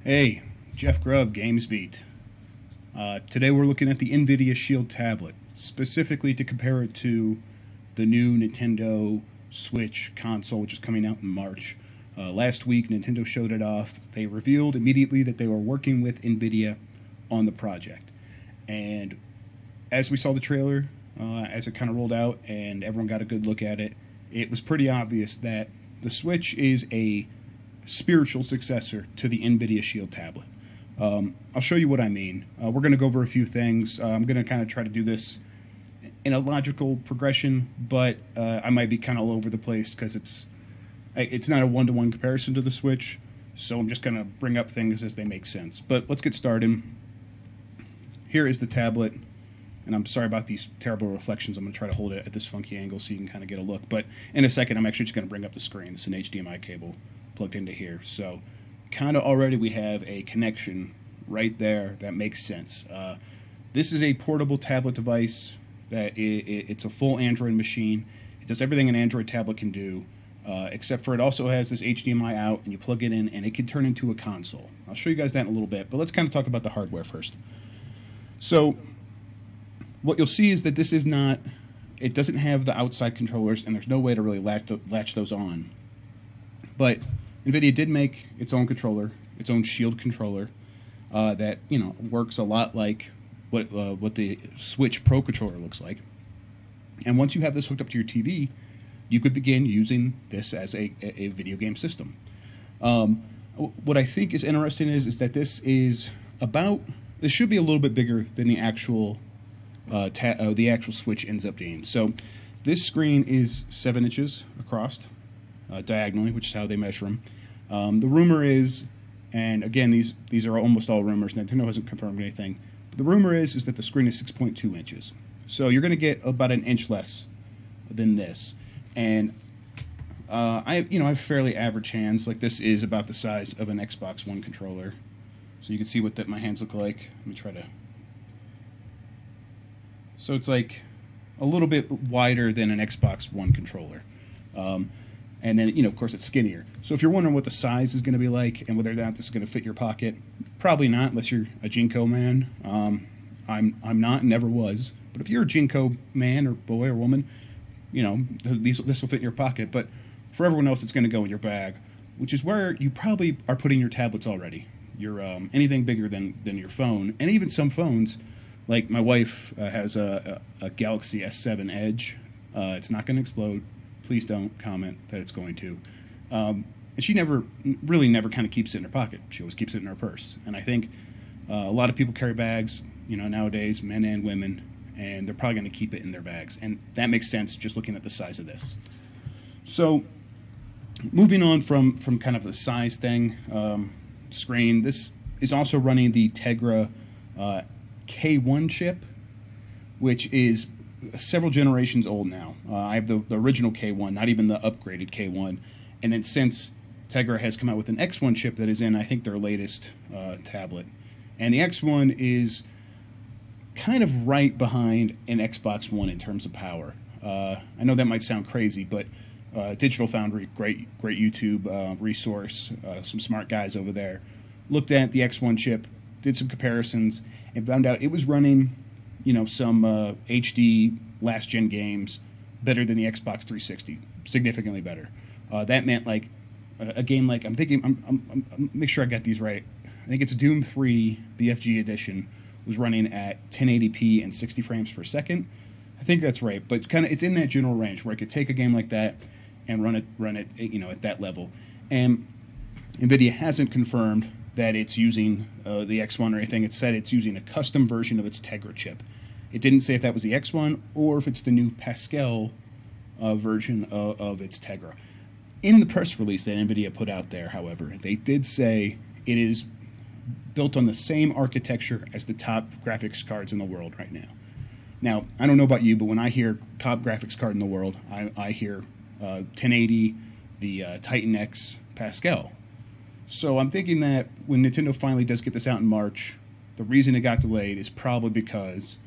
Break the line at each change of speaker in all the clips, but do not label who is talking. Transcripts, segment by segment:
Hey, Jeff Grubb, GamesBeat. Today we're looking at the Nvidia Shield tablet, specifically to compare it to the new Nintendo Switch console, which is coming out in March. Last week, Nintendo showed it off. They revealed immediately that they were working with Nvidia on the project. And as we saw the trailer, as it kind of rolled out and everyone got a good look at it, it was pretty obvious that the Switch is a spiritual successor to the Nvidia Shield tablet. I'll show you what I mean. We're going to go over a few things. I'm going to kind of try to do this in a logical progression, but I might be kind of all over the place because it's not a one-to-one comparison to the Switch, so I'm just going to bring up things as they make sense. But let's get started. Here is the tablet, and I'm sorry about these terrible reflections. I'm going to try to hold it at this funky angle so you can kind of get a look. But in a second, I'm actually just going to bring up the screen. It's an HDMI cable plugged into here. So kind of already we have a connection right there that makes sense. This is a portable tablet device that it's a full Android machine. It does everything an Android tablet can do, except for it also has this HDMI out, and you plug it in, and it can turn into a console. I'll show you guys that in a little bit, but let's kind of talk about the hardware first. So what you'll see is that this is not, it doesn't have the outside controllers, and there's no way to really latch those on. But Nvidia did make its own controller, its own Shield controller, that works a lot like what the Switch Pro controller looks like. And once you have this hooked up to your TV, you could begin using this as a video game system. What I think is interesting is that this should be a little bit bigger than the actual Switch ends up being. So this screen is 7 inches across, diagonally, which is how they measure them. The rumor is, and again, these are almost all rumors. Nintendo hasn't confirmed anything. But the rumor is that the screen is 6.2 inches. So you're going to get about an inch less than this. And I have fairly average hands. Like, this is about the size of an Xbox One controller. So you can see what my hands look like. Let me try to. So it's like a little bit wider than an Xbox One controller. And then, of course, it's skinnier. So if you're wondering what the size is going to be like and whether or not this is going to fit your pocket, probably not unless you're a Jinko man. I'm not, never was. But if you're a Jinko man or boy or woman, this will fit in your pocket. But for everyone else, it's going to go in your bag, which is where you probably are putting your tablets already. Your anything bigger than your phone. And even some phones, like my wife has a Galaxy S7 Edge. It's not going to explode. Please don't comment that it's going to. And she never kind of keeps it in her pocket. She always keeps it in her purse. And I think a lot of people carry bags, nowadays, men and women, and they're probably going to keep it in their bags. And that makes sense just looking at the size of this. So moving on from kind of the size thing, screen, this is also running the Tegra K1 chip, which is several generations old now. I have the original K1, not even the upgraded K1. And then since Tegra has come out with an X1 chip that is in, I think, their latest tablet. And the X1 is kind of right behind an Xbox One in terms of power. I know that might sound crazy, but Digital Foundry, great YouTube resource, some smart guys over there, looked at the X1 chip, did some comparisons, and found out it was running some HD last-gen games better than the Xbox 360, significantly better. That meant, like, a game like, I'm make sure I got these right. I think it's Doom 3 BFG Edition was running at 1080p and 60 frames per second. I think that's right, but kind of it's in that general range where I could take a game like that and run it, at that level. And Nvidia hasn't confirmed that it's using the X1 or anything. It said it's using a custom version of its Tegra chip. It didn't say if that was the X1 or if it's the new Pascal version of its Tegra. In the press release that Nvidia put out there, however, they did say it is built on the same architecture as the top graphics cards in the world right now. Now, I don't know about you, but when I hear top graphics card in the world, I hear 1080, the Titan X Pascal. So I'm thinking that when Nintendo finally does get this out in March, the reason it got delayed is probably because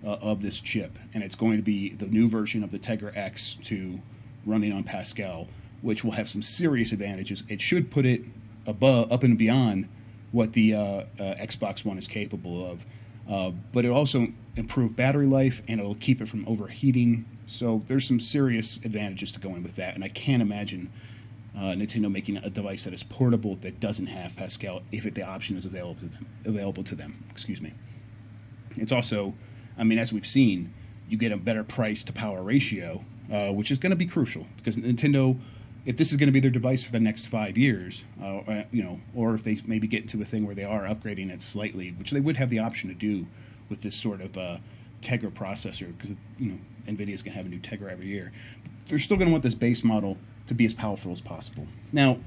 of this chip, and it's going to be the new version of the Tegra X2 running on Pascal, which will have some serious advantages. It should put it up and beyond what the Xbox One is capable of. But it'll also improve battery life, and it'll keep it from overheating. So there's some serious advantages to going with that, and I can't imagine Nintendo making a device that is portable that doesn't have Pascal if the option is available to them. Excuse me. It's also, I mean, as we've seen, you get a better price to power ratio, which is going to be crucial because Nintendo, if this is going to be their device for the next 5 years, or if they maybe get into a thing where they are upgrading it slightly, which they would have the option to do with this sort of Tegra processor, because Nvidia is going to have a new Tegra every year. They're still going to want this base model to be as powerful as possible. Now,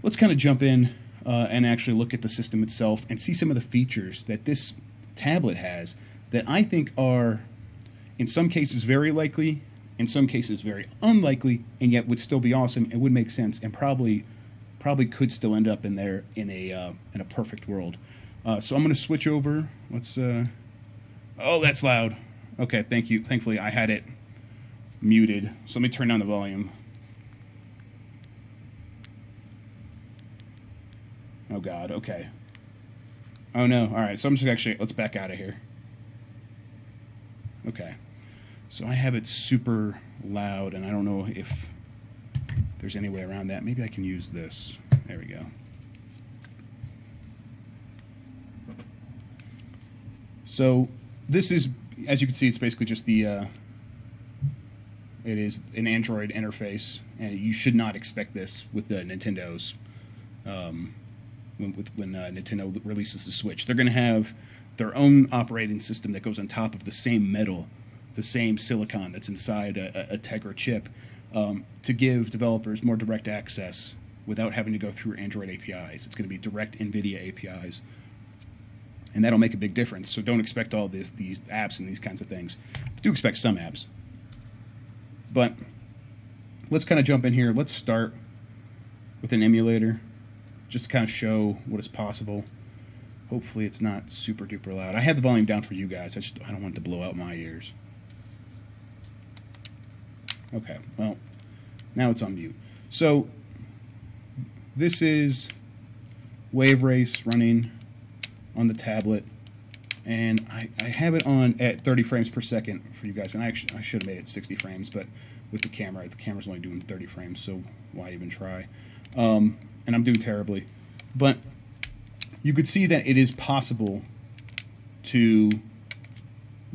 let's kind of jump in and actually look at the system itself and see some of the features that this tablet has that I think are, in some cases, very likely, in some cases, very unlikely, and yet would still be awesome and would make sense and probably could still end up in there in a perfect world. So I'm going to switch over. Let's. Oh, that's loud. Okay, thank you. Thankfully, I had it muted. So let me turn down the volume. Oh God. Okay. Oh no. All right. So I'm just let's back out of here. Okay. So I have it super loud, and I don't know if there's any way around that. Maybe I can use this. There we go. So this is, as you can see, it's basically just the, it is an Android interface, and you should not expect this with the Nintendo's, when Nintendo releases the Switch. They're going to have their own operating system that goes on top of the same metal, the same silicon that's inside a Tegra chip, to give developers more direct access without having to go through Android APIs. It's going to be direct Nvidia APIs, and that'll make a big difference. So don't expect all these apps and these kinds of things. Do expect some apps. But let's kind of jump in here. Let's start with an emulator, just to kind of show what is possible. Hopefully it's not super duper loud. I had the volume down for you guys. I don't want it to blow out my ears. Okay, well, now it's on mute. So this is Wave Race running on the tablet, and I have it on at 30 frames per second for you guys, and I should have made it 60 frames, but with the camera's only doing 30 frames, so why even try? And I'm doing terribly. But you could see that it is possible to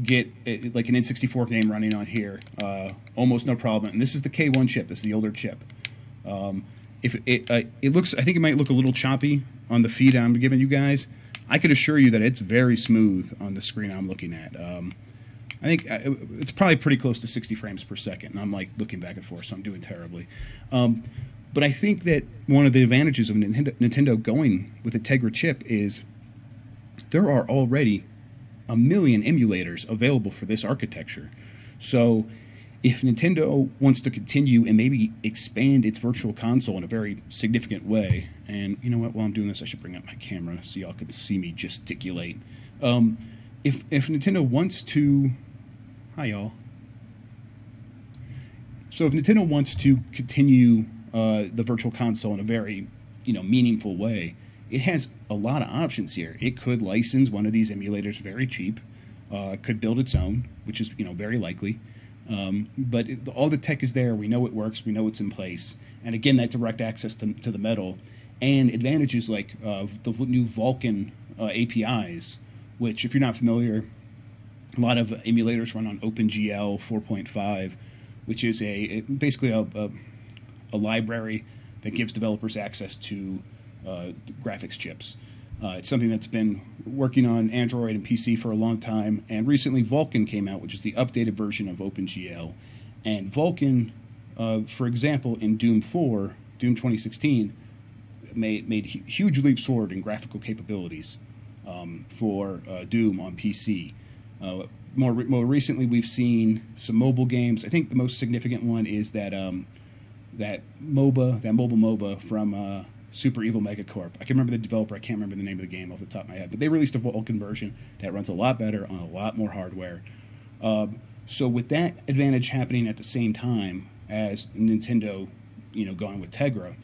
get like an N64 game running on here, almost no problem. And this is the K1 chip. This is the older chip. If it looks, I think it might look a little choppy on the feed I'm giving you guys. I can assure you that it's very smooth on the screen I'm looking at. I think it's probably pretty close to 60 frames per second, and I'm like looking back and forth, so I'm doing terribly. But I think that one of the advantages of Nintendo going with a Tegra chip is there are already 1 million emulators available for this architecture. So if Nintendo wants to continue and maybe expand its virtual console in a very significant way, and you know what, while I'm doing this, I should bring up my camera so y'all can see me gesticulate. If Nintendo wants to... Hi, y'all. So if Nintendo wants to continue the virtual console in a very, meaningful way, it has a lot of options here. It could license one of these emulators very cheap, could build its own, which is, very likely. But all the tech is there. We know it works. We know it's in place. And again, that direct access to the metal and advantages like the new Vulkan APIs, which, if you're not familiar, a lot of emulators run on OpenGL 4.5, which is basically a library that gives developers access to graphics chips. It's something that's been working on Android and PC for a long time, and recently Vulkan came out, which is the updated version of OpenGL. And Vulkan, for example, in Doom 2016, made huge leaps forward in graphical capabilities for Doom on PC. More recently, we've seen some mobile games. I think the most significant one is that mobile MOBA from Super Evil Megacorp. I can remember the developer. I can't remember the name of the game off the top of my head, but they released a Vulkan version that runs a lot better on a lot more hardware. So with that advantage happening at the same time as Nintendo, going with Tegra,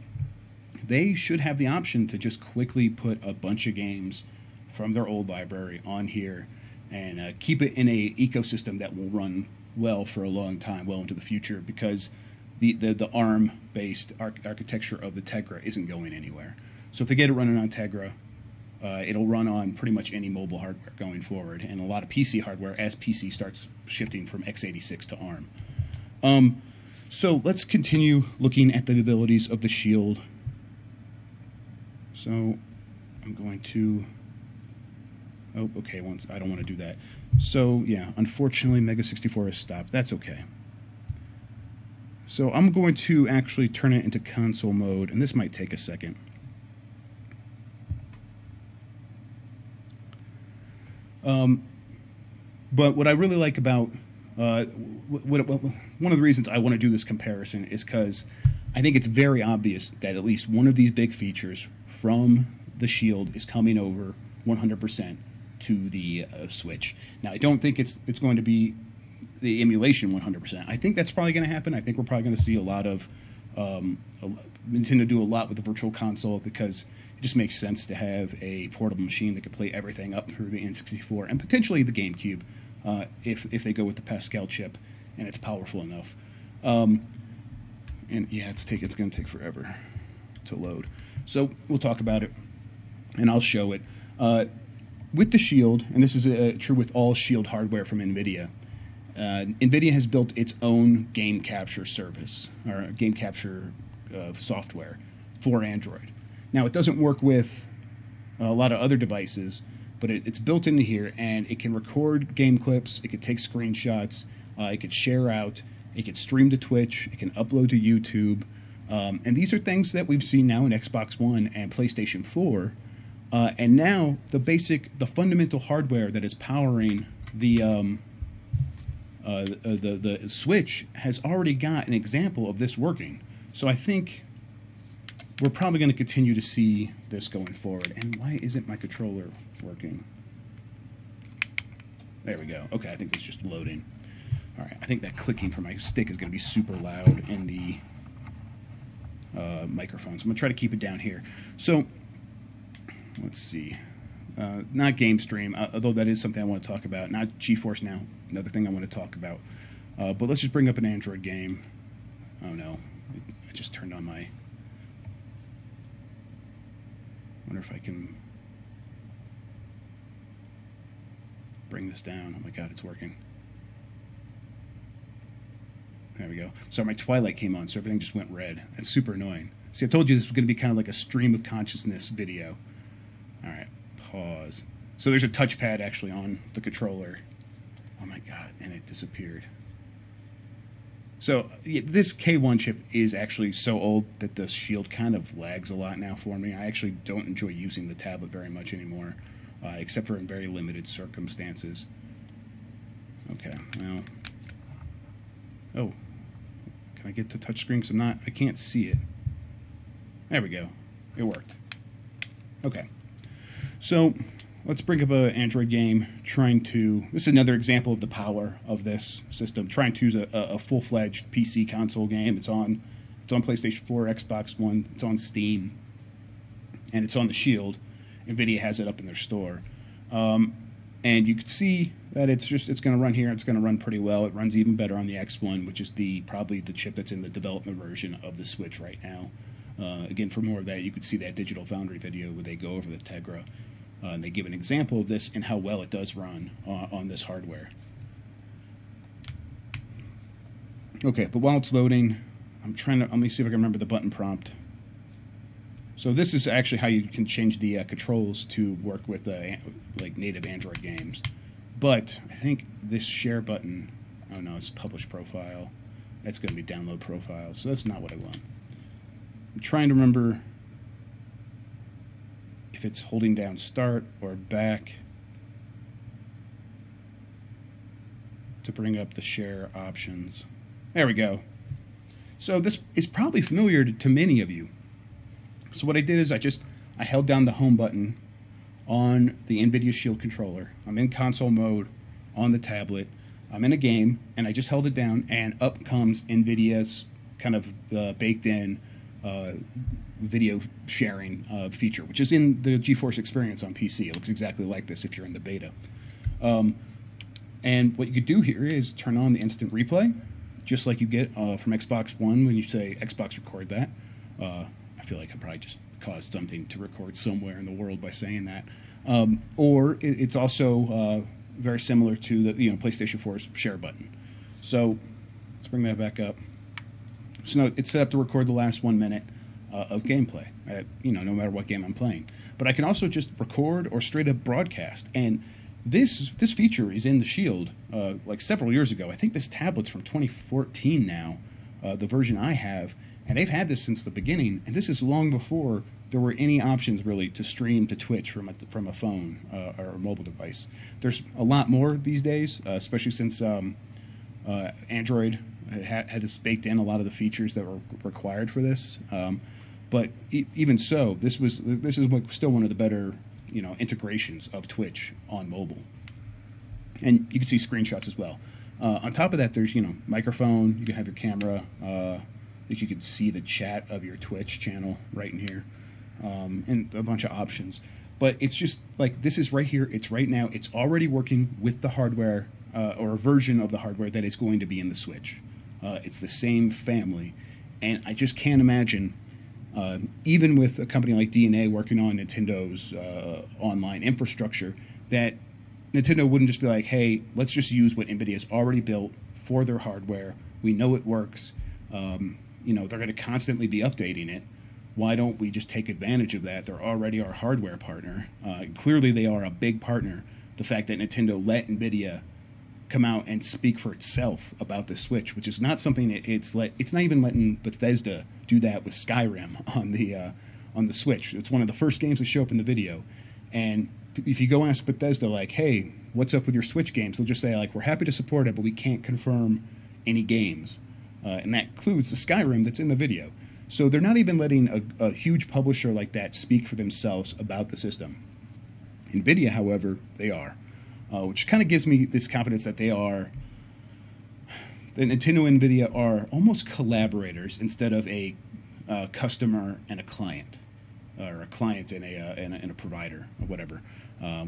they should have the option to just quickly put a bunch of games from their old library on here and keep it in a ecosystem that will run well for a long time, well into the future, because the ARM-based architecture of the Tegra isn't going anywhere. So if they get it running on Tegra, it'll run on pretty much any mobile hardware going forward, and a lot of PC hardware as PC starts shifting from x86 to ARM. So let's continue looking at the abilities of the Shield. So I'm going to... Oh, okay, once I don't want to do that. So, yeah, unfortunately, Mega 64 has stopped. That's okay. So I'm going to actually turn it into console mode, and this might take a second. But what I really like about... one of the reasons I want to do this comparison is because I think it's very obvious that at least one of these big features from the Shield is coming over 100% to the Switch. Now, I don't think it's going to be the emulation 100%. I think that's probably going to happen. I think we're probably going to see a lot of Nintendo do a lot with the Virtual Console, because it just makes sense to have a portable machine that can play everything up through the N64 and potentially the GameCube if they go with the Pascal chip and it's powerful enough. And yeah, it's going to take forever to load. So we'll talk about it, and I'll show it. With the Shield, and this is true with all Shield hardware from Nvidia, Nvidia has built its own game capture service, or game capture software for Android. Now, it doesn't work with a lot of other devices, but it's built into here, and it can record game clips, it can take screenshots, it can share out, it can stream to Twitch, it can upload to YouTube, and these are things that we've seen now in Xbox One and PlayStation 4. And now the fundamental hardware that is powering the Switch has already got an example of this working. So I think we're probably going to continue to see this going forward. And why isn't my controller working? There we go. Okay, I think it's just loading. All right, I think that clicking from my stick is going to be super loud in the microphone. So I'm going to try to keep it down here. So let's see. Not Game Stream, although that is something I want to talk about. Not Geforce now, another thing I want to talk about. But let's just bring up an Android game. Oh no, I just turned on my... wonder if I can bring this down. Oh my god, it's working. There we go. So my Twilight came on, so everything just went red. That's super annoying. See, I told you this was going to be kind of like a stream of consciousness video. All right, pause. So there's a touchpad actually on the controller. Oh my god, and it disappeared. So yeah, this K1 chip is actually so old that the Shield kind of lags a lot now for me. I actually don't enjoy using the tablet very much anymore, except for in very limited circumstances. Okay, now... oh, can I get to touchscreen? Because I can't see it. There we go. It worked. Okay. So let's bring up an Android game this is another example of the power of this system, trying to use a full-fledged PC console game. It's on PlayStation 4, Xbox One, it's on Steam, and it's on the Shield. Nvidia has it up in their store. And you can see that it's going to run here. It's going to run pretty well. It runs even better on the X1, which is probably the chip that's in the development version of the Switch right now. Again, for more of that, you could see that Digital Foundry video where they go over the Tegra. And they give an example of this and how well it does run on this hardware. Okay, but while it's loading, let me see if I can remember the button prompt. So this is actually how you can change the controls to work with like native Android games. But I think this share button, oh no, it's publish profile. That's going to be download profile, so that's not what I want. I'm trying to remember if it's holding down start or back to bring up the share options. There we go. So this is probably familiar to many of you. So what I did is I held down the home button on the Nvidia Shield controller. I'm in console mode on the tablet. I'm in a game, and I just held it down, and up comes Nvidia's kind of baked in video sharing feature, which is in the Geforce experience on PC. It looks exactly like this if you're in the beta. And what you could do here is turn on the instant replay, just like you get from Xbox One when you say Xbox record that. I feel like I probably just caused something to record somewhere in the world by saying that. Or it's also very similar to the PlayStation 4's share button. So let's bring that back up. So no, it's set up to record the last 1 minute of gameplay at, no matter what game I'm playing. But I can also just record or straight up broadcast. And this feature is in the Shield like several years ago. I think this tablet's from 2014 now, the version I have. And they've had this since the beginning. And this is long before there were any options really to stream to Twitch from a phone or a mobile device. There's a lot more these days, especially since Android had baked in a lot of the features that were required for this. But even so, this is still one of the better integrations of Twitch on mobile. And you can see screenshots as well. On top of that, there's microphone. You can have your camera. You can see the chat of your Twitch channel right in here, and a bunch of options. But it's just like this is right here. It's right now. It's already working with the hardware or a version of the hardware that is going to be in the Switch. It's the same family, and I just can't imagine, even with a company like DNA working on Nintendo's online infrastructure, that Nintendo wouldn't just be like, hey, let's just use what Nvidia's already built for their hardware. We know it works. They're going to constantly be updating it. Why don't we just take advantage of that? They're already our hardware partner. Clearly, they are a big partner. The fact that Nintendo let Nvidia come out and speak for itself about the Switch, which is not something it's not even letting Bethesda do that with Skyrim on the Switch. It's one of the first games to show up in the video, and if you go ask Bethesda like, hey, what's up with your Switch games, they'll just say like, we're happy to support it, but we can't confirm any games, and that includes the Skyrim that's in the video. So they're not even letting a huge publisher like that speak for themselves about the system. Nvidia, however, they are. Which kind of gives me this confidence that Nintendo and Nvidia are almost collaborators instead of a customer and a client, or a client and a provider or whatever,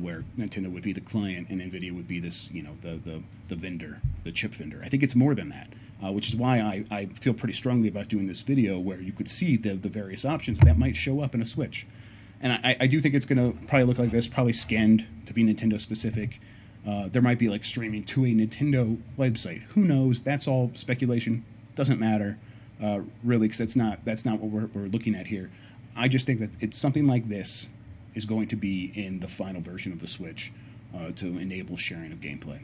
where Nintendo would be the client and Nvidia would be this, the vendor, the chip vendor. I think it's more than that, which is why I feel pretty strongly about doing this video where you could see the various options that might show up in a Switch. And I do think it's going to probably look like this, probably skinned to be Nintendo specific. There might be like streaming to a Nintendo website. Who knows? That's all speculation. Doesn't matter, really, because that's not what we're looking at here. I just think that it's something like this is going to be in the final version of the Switch to enable sharing of gameplay.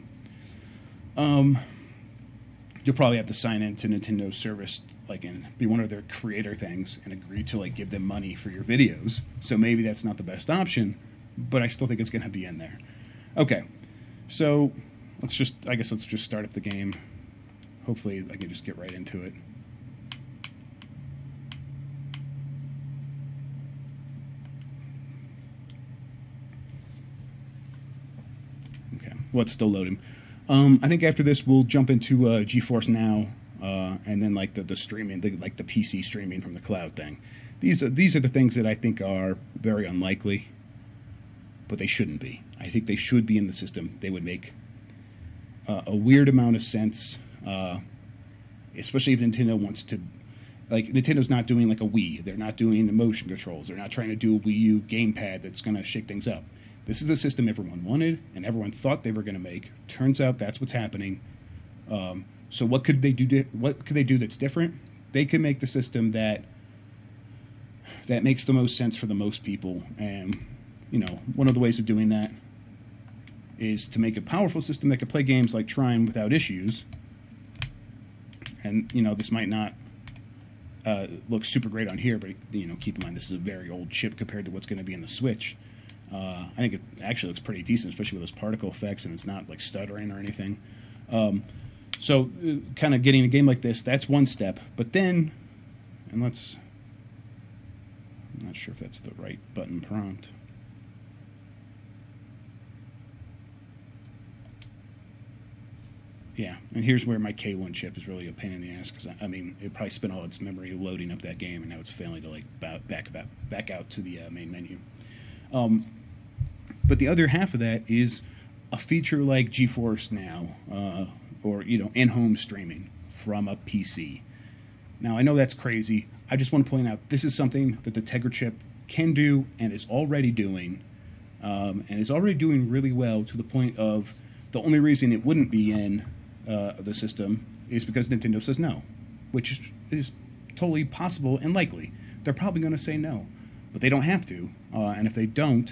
You'll probably have to sign into Nintendo's service, and be one of their creator things, and agree to give them money for your videos. So maybe that's not the best option, but I still think it's going to be in there. Okay, so let's just start up the game. Hopefully, I can just get right into it. Okay, well, it's still loading. I think after this, we'll jump into Geforce Now. And then the streaming, the PC streaming from the cloud thing. These are the things that I think are very unlikely, but they shouldn't be. I think they should be in the system. They would make a weird amount of sense, especially if Nintendo wants to. Nintendo's not doing like a Wii. They're not doing motion controls. They're not trying to do a Wii U gamepad that's going to shake things up. This is a system everyone wanted and everyone thought they were going to make. Turns out that's what's happening. So what could they do? What could they do that's different? They could make the system that makes the most sense for the most people. And one of the ways of doing that is to make a powerful system that could play games like Trine without issues. And this might not look super great on here, but keep in mind this is a very old chip compared to what's going to be in the Switch. I think it actually looks pretty decent, especially with those particle effects, and it's not stuttering or anything. So kind of getting a game like this, that's one step. But then, I'm not sure if that's the right button prompt. Yeah, and here's where my K1 chip is really a pain in the ass, because I mean, it probably spent all its memory loading up that game, and now it's failing to like back out to the main menu. But the other half of that is a feature like Geforce now, or in-home streaming from a PC. Now I know that's crazy. I just want to point out this is something that the Tegra chip can do and is already doing, and is already doing really well, to the point of the only reason it wouldn't be in the system is because Nintendo says no, which is totally possible and likely. They're probably going to say no, but they don't have to. And if they don't,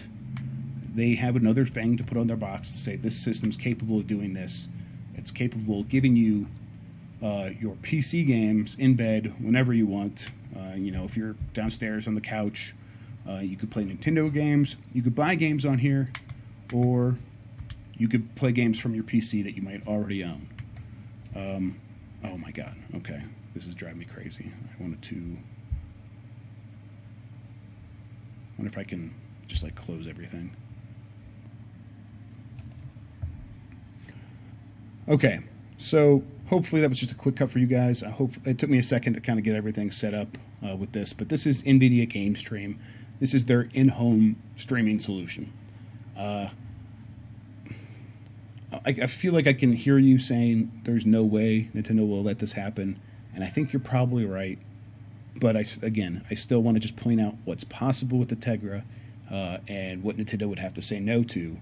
they have another thing to put on their box to say this system's capable of doing this. It's capable of giving you your PC games in bed whenever you want. If you're downstairs on the couch, you could play Nintendo games. You could buy games on here, or you could play games from your PC that you might already own. Oh my god, okay. This is driving me crazy. I wonder if I can just like close everything. Okay, so hopefully that was just a quick cut for you guys. I hope it took me a second to kind of get everything set up with this, but this is Nvidia Game Stream. This is their in-home streaming solution. I feel like I can hear you saying there's no way Nintendo will let this happen, and I think you're probably right. But I still want to just point out what's possible with the Tegra, and what Nintendo would have to say no to,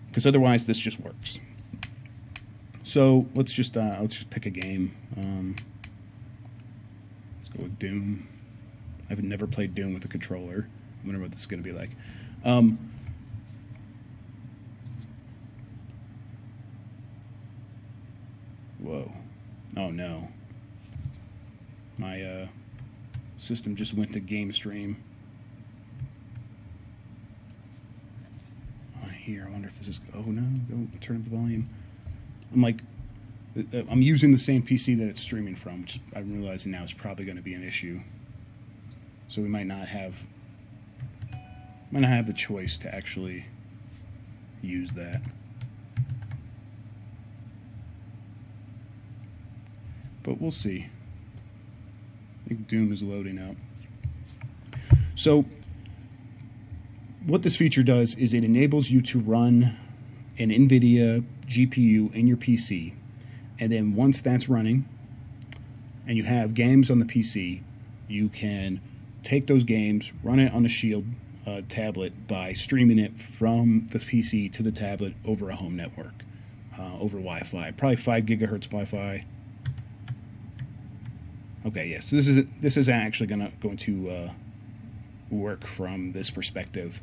because otherwise this just works. So let's just pick a game. Let's go with Doom. I've never played Doom with a controller. I wonder what this is going to be like. Whoa. Oh no. My system just went to game stream. Here, I wonder if this is... Oh no, don't turn up the volume. I'm using the same PC that it's streaming from, which I'm realizing now is probably going to be an issue. So we might not have the choice to actually use that. But we'll see. I think Doom is loading up. So what this feature does is it enables you to run an Nvidia GPU in your PC, and then once that's running and you have games on the PC, you can take those games, run it on a Shield tablet by streaming it from the PC to the tablet over a home network, over Wi-Fi, probably 5 gigahertz Wi-Fi. Okay, yes, so this is actually going to work from this perspective.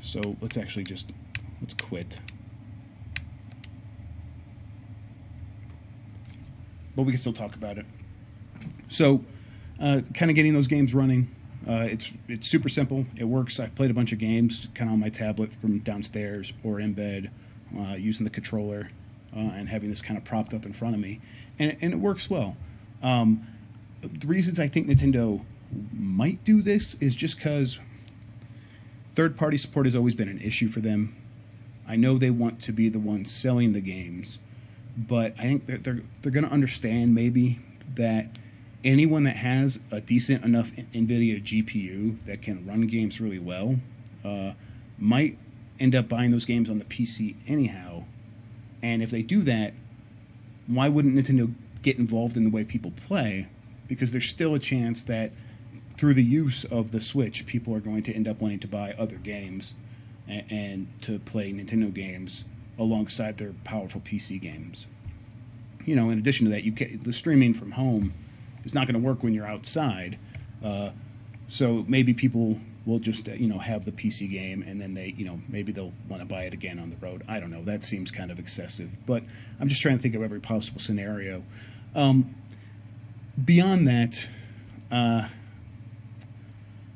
So let's quit. But we can still talk about it. So, kind of getting those games running. It's super simple. It works. I've played a bunch of games kind of on my tablet from downstairs or in bed, using the controller and having this kind of propped up in front of me, and it works well. The reasons I think Nintendo might do this is just because third-party support has always been an issue for them. I know they want to be the ones selling the games, but I think they're going to understand maybe that anyone that has a decent enough NVIDIA GPU that can run games really well might end up buying those games on the PC anyhow. And if they do that, why wouldn't Nintendo get involved in the way people play? Because there's still a chance that through the use of the Switch, people are going to end up wanting to buy other games and to play Nintendo games alongside their powerful PC games. In addition to that, the streaming from home is not going to work when you're outside. So maybe people will just have the PC game, and then maybe they'll want to buy it again on the road. I don't know. That seems kind of excessive, but I'm just trying to think of every possible scenario. Beyond that,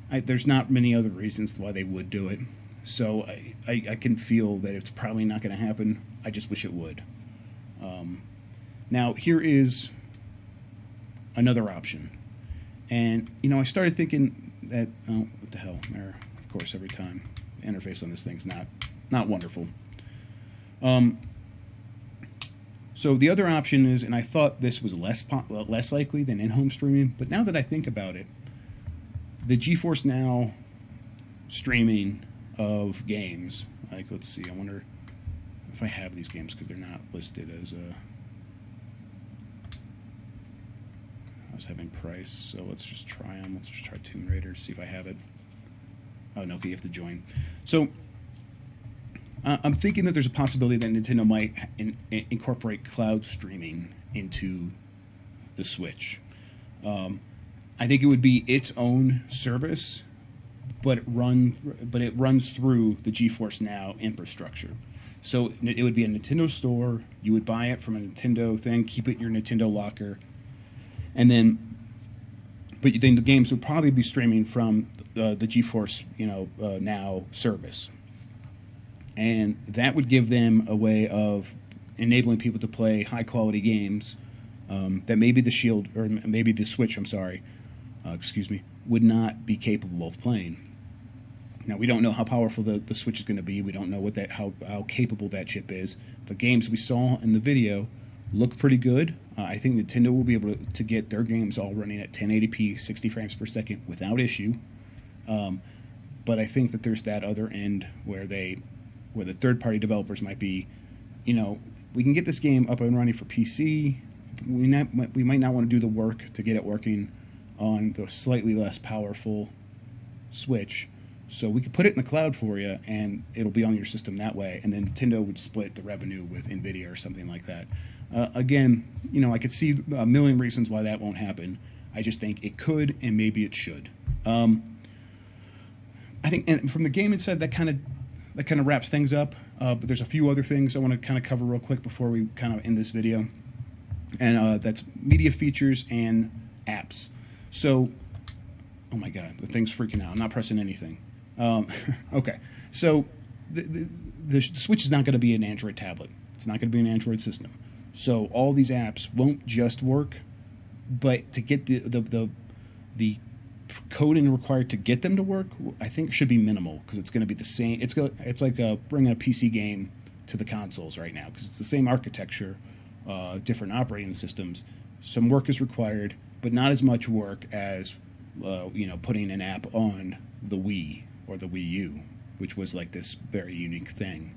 there's not many other reasons why they would do it. So I can feel that it's probably not going to happen. I just wish it would. Now, here is another option. And, I started thinking that, oh, what the hell? Error, of course, every time. The interface on this thing's not wonderful. So the other option is, and I thought this was less likely than in-home streaming, but now that I think about it, the Geforce Now streaming of games, like, let's see, I wonder if I have these games because they're not listed as I was having price, so let's just try them. Let's just try Tomb Raider, see if I have it. Oh, no, okay, you have to join. So I'm thinking that there's a possibility that Nintendo might incorporate cloud streaming into the Switch. I think it would be its own service, but it runs through the Geforce Now infrastructure. So it would be a Nintendo store. You would buy it from a Nintendo thing, keep it in your Nintendo locker, and then the games would probably be streaming from the Geforce Now service. And that would give them a way of enabling people to play high-quality games that maybe the Shield, or maybe the Switch, would not be capable of playing. Now, we don't know how powerful the Switch is going to be. We don't know how capable that chip is. The games we saw in the video look pretty good. I think Nintendo will be able to get their games all running at 1080p, 60 frames per second without issue. But I think that there's that other end where the third-party developers might be, we can get this game up and running for PC. We might not want to do the work to get it working on the slightly less powerful Switch. So we could put it in the cloud for you, and it'll be on your system that way. And then Nintendo would split the revenue with Nvidia or something like that. Again, I could see a million reasons why that won't happen. I just think it could, and maybe it should. I think, and from the gaming side, that kind of wraps things up. But there's a few other things I want to kind of cover real quick before we kind of end this video. And that's media features and apps. So, oh my God, the thing's freaking out. I'm not pressing anything. Okay, so the Switch is not going to be an Android tablet. It's not going to be an Android system. So all these apps won't just work, but to get the coding required to get them to work, I think should be minimal, because it's going to be the same. It's like bringing a PC game to the consoles right now, because it's the same architecture, different operating systems. Some work is required, but not as much work as putting an app on the Wii or the Wii U, which was like this very unique thing.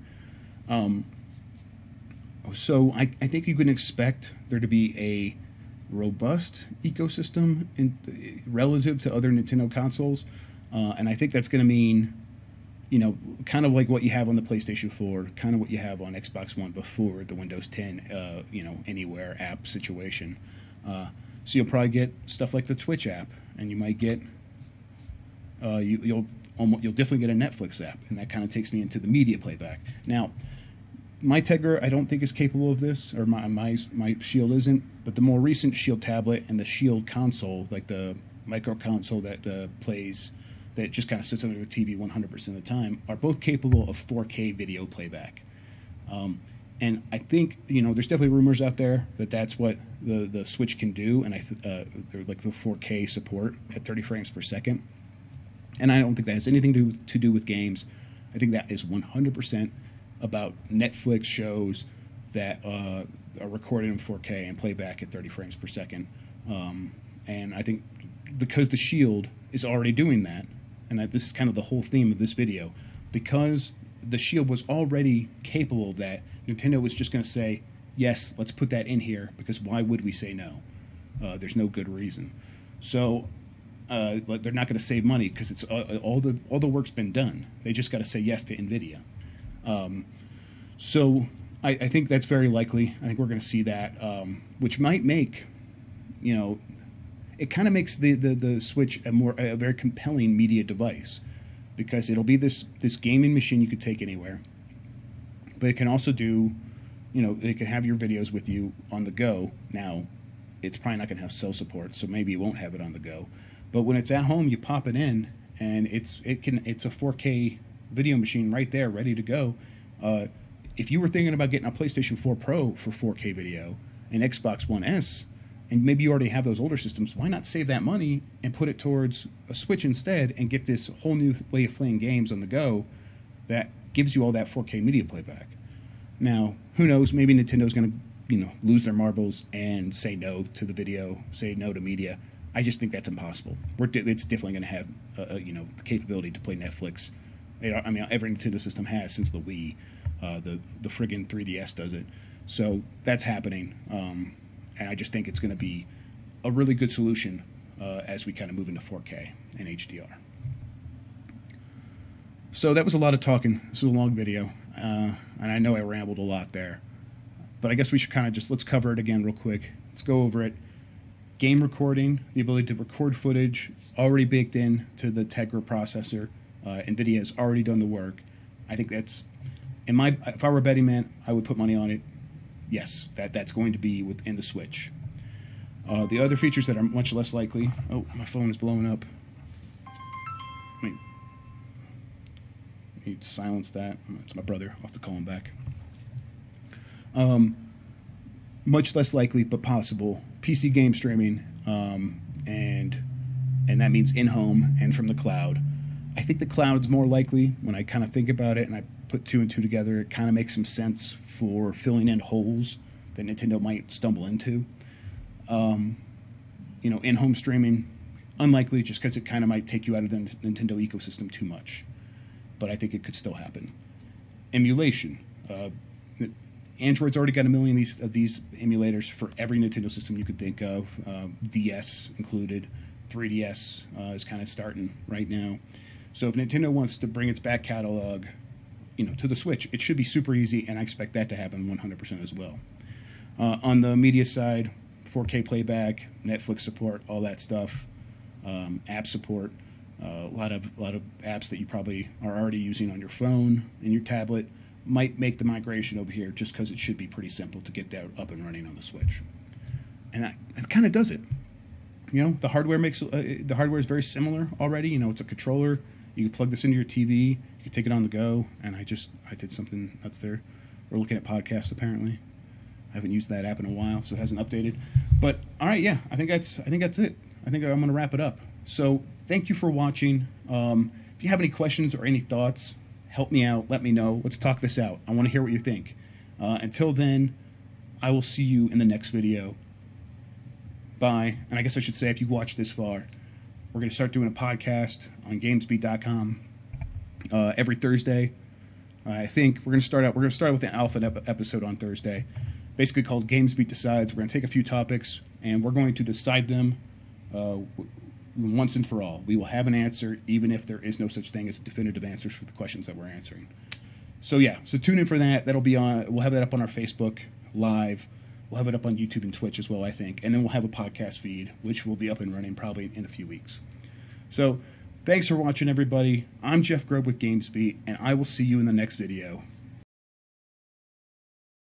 So I think you can expect there to be a robust ecosystem relative to other Nintendo consoles, and I think that's going to mean, kind of like what you have on the PlayStation 4, kind of what you have on Xbox One before the Windows 10, Anywhere app situation. So you'll probably get stuff like the Twitch app, and you might get you'll definitely get a Netflix app, and that kind of takes me into the media playback. Now, my Tegra, I don't think is capable of this, or my Shield isn't, but the more recent Shield tablet and the Shield console, like the micro console that that just kind of sits under the TV 100% of the time, are both capable of 4K video playback. And I think, there's definitely rumors out there that that's what the Switch can do, and they're like the 4K support at 30 frames per second. And I don't think that has anything to do with games. I think that is 100% about Netflix shows that are recorded in 4K and playback at 30 frames per second. And I think because the Shield is already doing that, and this is kind of the whole theme of this video, because the Shield was already capable of that, Nintendo was just going to say, yes, let's put that in here, because why would we say no? There's no good reason. So they're not going to save money, because it's all the work's been done. They just got to say yes to Nvidia. So I think that's very likely. I think we're going to see that, which might make, it kind of makes the Switch a very compelling media device, because it'll be this gaming machine you could take anywhere, but it can also do, it can have your videos with you on the go. Now, it's probably not going to have cell support, so maybe it won't have it on the go. But when it's at home, you pop it in, and it's a 4K video machine right there, ready to go. If you were thinking about getting a PlayStation 4 Pro for 4K video, an Xbox One S, and maybe you already have those older systems, why not save that money and put it towards a Switch instead, and get this whole new way of playing games on the go that gives you all that 4K media playback? Now, who knows? Maybe Nintendo's going lose their marbles and say no to the video, say no to media. I just think that's impossible. It's definitely going to have the capability to play Netflix. I mean, every Nintendo system has since the Wii. The friggin' 3DS does it. So that's happening, and I just think it's going to be a really good solution as we kind of move into 4K and HDR. So that was a lot of talking. This was a long video, and I know I rambled a lot there. But I guess we should kind of let's cover it again real quick. Let's go over it. Game recording, the ability to record footage, already baked in to the Tegra processor. Nvidia has already done the work. I think that's, if I were a betting man, I would put money on it. Yes, that's going to be within the Switch. The other features that are much less likely. Oh, my phone is blowing up. Let me silence that. It's my brother. I'll have to call him back. Much less likely, but possible. PC game streaming, and that means in-home and from the cloud. I think the cloud's more likely. When I kind of think about it and I put two and two together, it kind of makes some sense for filling in holes that Nintendo might stumble into. In-home streaming, unlikely, just because it kind of might take you out of the Nintendo ecosystem too much. But I think it could still happen. Emulation. Android's already got 1 million of these emulators for every Nintendo system you could think of, DS included. 3DS is kind of starting right now. So if Nintendo wants to bring its back catalog, to the Switch, it should be super easy, and I expect that to happen 100% as well. On the media side, 4K playback, Netflix support, all that stuff, app support, a lot of apps that you probably are already using on your phone and your tablet. Might make the migration over here just because it should be pretty simple to get that up and running on the Switch, and that kind of does it. The hardware is very similar already. It's a controller. You can plug this into your TV. You can take it on the go. And I did something nuts there. We're looking at podcasts apparently. I haven't used that app in a while, so it hasn't updated. But all right, yeah, I think that's it. I think I'm going to wrap it up. So thank you for watching. If you have any questions or any thoughts, help me out. Let me know. Let's talk this out. I want to hear what you think. Until then, I will see you in the next video. Bye. And I guess I should say, if you watched this far, we're going to start doing a podcast on GamesBeat.com every Thursday. I think we're going to start with an alpha episode on Thursday, basically called GamesBeat Decides. We're going to take a few topics, and we're going to decide them once and for all. We will have an answer, even if there is no such thing as definitive answers for the questions that we're answering. So yeah, so tune in for that. That'll be on. We'll have that up on our Facebook Live. We'll have it up on YouTube and Twitch as well, I think. And then we'll have a podcast feed, which will be up and running probably in a few weeks. So thanks for watching, everybody. I'm Jeff Grubb with GamesBeat, and I will see you in the next video.